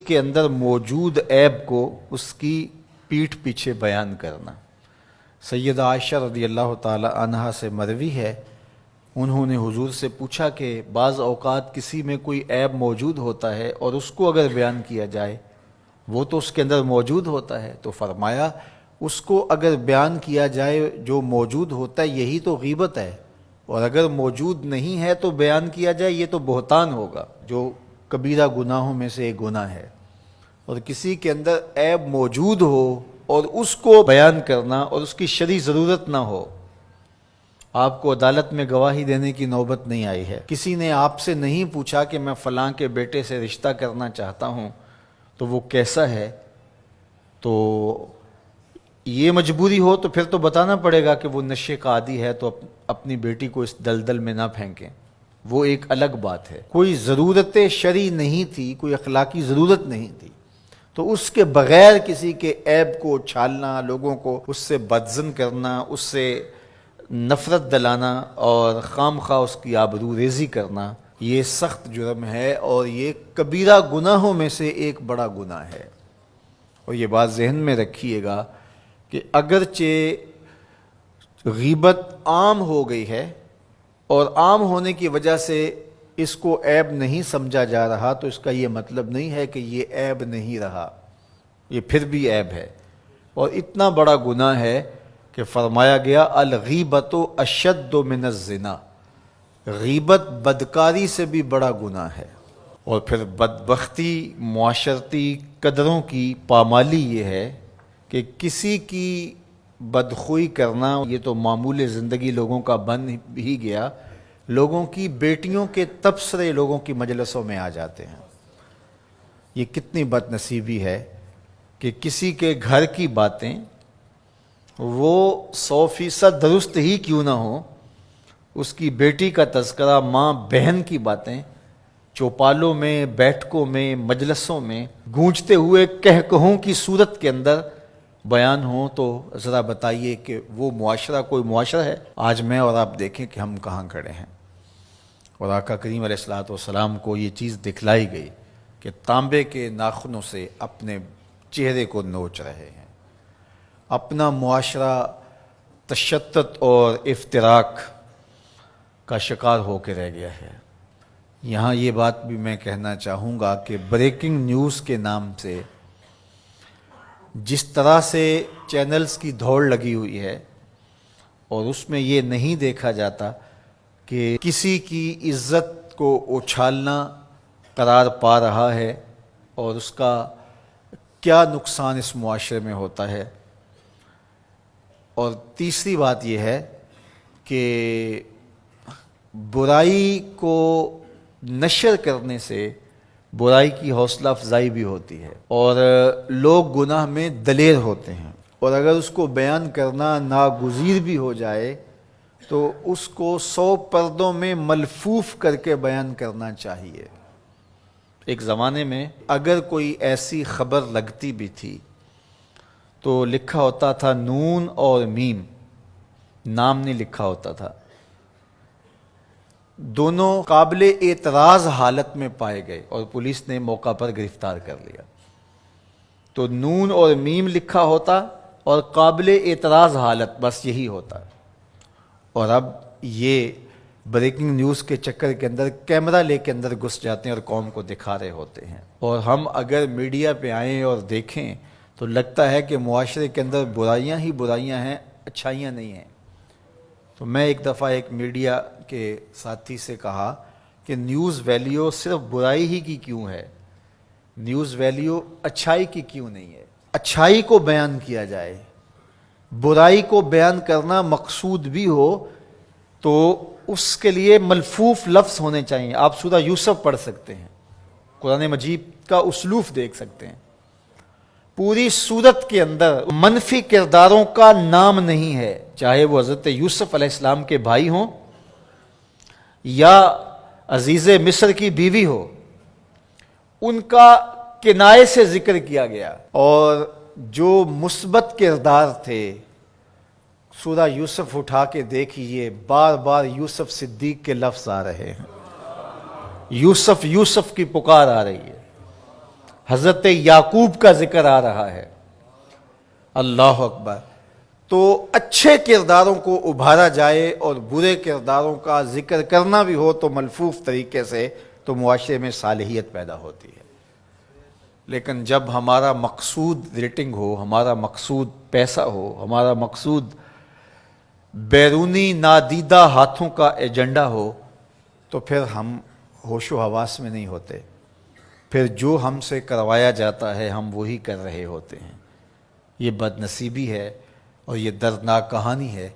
کے اندر موجود عیب کو اس کی پیٹھ پیچھے بیان کرنا۔ سیدہ عائشہ رضی اللہ تعالی عنہا سے مروی ہے، انہوں نے حضور سے پوچھا کہ بعض اوقات کسی میں کوئی عیب موجود ہوتا ہے اور اس کو اگر بیان کیا جائے، وہ تو اس کے اندر موجود ہوتا ہے، تو فرمایا اس کو اگر بیان کیا جائے جو موجود ہوتا ہے یہی تو غیبت ہے، اور اگر موجود نہیں ہے تو بیان کیا جائے یہ تو بہتان ہوگا، جو کبیرہ گناہوں میں سے ایک گناہ ہے۔ اور کسی کے اندر عیب موجود ہو اور اس کو بیان کرنا اور اس کی شرعی ضرورت نہ ہو۔ آپ کو عدالت میں گواہی دینے کی نوبت نہیں آئی ہے، کسی نے آپ سے نہیں پوچھا کہ میں فلاں کے بیٹے سے رشتہ کرنا چاہتا ہوں تو وہ کیسا ہے، تو یہ مجبوری ہو تو پھر تو بتانا پڑے گا کہ وہ نشے کا عادی ہے، تو اپنی بیٹی کو اس دلدل میں نہ پھینکیں، وہ ایک الگ بات ہے۔ کوئی ضرورت شرعی نہیں تھی، کوئی اخلاقی ضرورت نہیں تھی، تو اس کے بغیر کسی کے عیب کو چھالنا، لوگوں کو اس سے بدظن کرنا، اس سے نفرت دلانا اور خام خواہ اس کی آبرو ریزی کرنا، یہ سخت جرم ہے اور یہ کبیرہ گناہوں میں سے ایک بڑا گناہ ہے۔ اور یہ بات ذہن میں رکھیے گا کہ اگرچہ غیبت عام ہو گئی ہے اور عام ہونے کی وجہ سے اس کو عیب نہیں سمجھا جا رہا، تو اس کا یہ مطلب نہیں ہے کہ یہ عیب نہیں رہا، یہ پھر بھی عیب ہے، اور اتنا بڑا گناہ ہے کہ فرمایا گیا الغیبۃ اشد من الزنا، غیبت بدکاری سے بھی بڑا گناہ ہے۔ اور پھر بدبختی، معاشرتی قدروں کی پامالی یہ ہے کہ کسی کی بدخوئی کرنا یہ تو معمول زندگی لوگوں کا بن ہی گیا، لوگوں کی بیٹیوں کے تبصرے لوگوں کی مجلسوں میں آ جاتے ہیں۔ یہ کتنی بد نصیبی ہے کہ کسی کے گھر کی باتیں وہ 100% درست ہی کیوں نہ ہو، اس کی بیٹی کا تذکرہ، ماں بہن کی باتیں چوپالوں میں، بیٹھکوں میں، مجلسوں میں گونجتے ہوئے کہکہوں کی صورت کے اندر بیان ہوں، تو ذرا بتائیے کہ وہ معاشرہ کوئی معاشرہ ہے؟ آج میں اور آپ دیکھیں کہ ہم کہاں کھڑے ہیں، اور آقا کریم علیہ الصلوۃ والسلام کو یہ چیز دکھلائی گئی کہ تانبے کے ناخنوں سے اپنے چہرے کو نوچ رہے ہیں۔ اپنا معاشرہ تشدد اور افتراق کا شکار ہو کے رہ گیا ہے۔ یہاں یہ بات بھی میں کہنا چاہوں گا کہ بریکنگ نیوز کے نام سے جس طرح سے چینلز کی دوڑ لگی ہوئی ہے، اور اس میں یہ نہیں دیکھا جاتا کہ کسی کی عزت کو اچھالنا قرار پا رہا ہے اور اس کا کیا نقصان اس معاشرے میں ہوتا ہے۔ اور تیسری بات یہ ہے کہ برائی کو نشر کرنے سے برائی کی حوصلہ افزائی بھی ہوتی ہے، اور لوگ گناہ میں دلیر ہوتے ہیں، اور اگر اس کو بیان کرنا ناگزیر بھی ہو جائے تو اس کو 100 پردوں میں ملفوف کر کے بیان کرنا چاہیے۔ ایک زمانے میں اگر کوئی ایسی خبر لگتی بھی تھی تو لکھا ہوتا تھا نون اور میم، نام نہیں لکھا ہوتا تھا، دونوں قابل اعتراض حالت میں پائے گئے اور پولیس نے موقع پر گرفتار کر لیا۔ تو نون اور میم لکھا ہوتا اور قابل اعتراض حالت، بس یہی ہوتا۔ اور اب یہ بریکنگ نیوز کے چکر کے اندر کیمرہ لے کے اندر گھس جاتے ہیں اور قوم کو دکھا رہے ہوتے ہیں، اور ہم اگر میڈیا پہ آئیں اور دیکھیں تو لگتا ہے کہ معاشرے کے اندر برائیاں ہی برائیاں ہیں، اچھائیاں نہیں ہیں۔ تو میں ایک دفعہ ایک میڈیا کے ساتھی سے کہا کہ نیوز ویلیو صرف برائی ہی کی کیوں ہے، نیوز ویلیو اچھائی کی کیوں نہیں ہے؟ اچھائی کو بیان کیا جائے، برائی کو بیان کرنا مقصود بھی ہو تو اس کے لیے ملفوف لفظ ہونے چاہیے۔ آپ سورہ یوسف پڑھ سکتے ہیں، قرآن مجید کا اسلوب دیکھ سکتے ہیں، پوری سورت کے اندر منفی کرداروں کا نام نہیں ہے، چاہے وہ حضرت یوسف علیہ السلام کے بھائی ہوں یا عزیز مصر کی بیوی ہو، ان کا کنایے سے ذکر کیا گیا۔ اور جو مثبت کردار تھے، سورہ یوسف اٹھا کے دیکھیے، بار بار یوسف صدیق کے لفظ آ رہے ہیں، یوسف یوسف کی پکار آ رہی ہے، حضرت یعقوب کا ذکر آ رہا ہے۔ اللہ اکبر۔ تو اچھے کرداروں کو ابھارا جائے اور برے کرداروں کا ذکر کرنا بھی ہو تو ملفوف طریقے سے، تو معاشرے میں صالحیت پیدا ہوتی ہے۔ لیکن جب ہمارا مقصود ریٹنگ ہو، ہمارا مقصود پیسہ ہو، ہمارا مقصود بیرونی نادیدہ ہاتھوں کا ایجنڈا ہو، تو پھر ہم ہوش و حواس میں نہیں ہوتے، پھر جو ہم سے کروایا جاتا ہے ہم وہی کر رہے ہوتے ہیں۔ یہ بد نصیبی ہے اور یہ دردناک کہانی ہے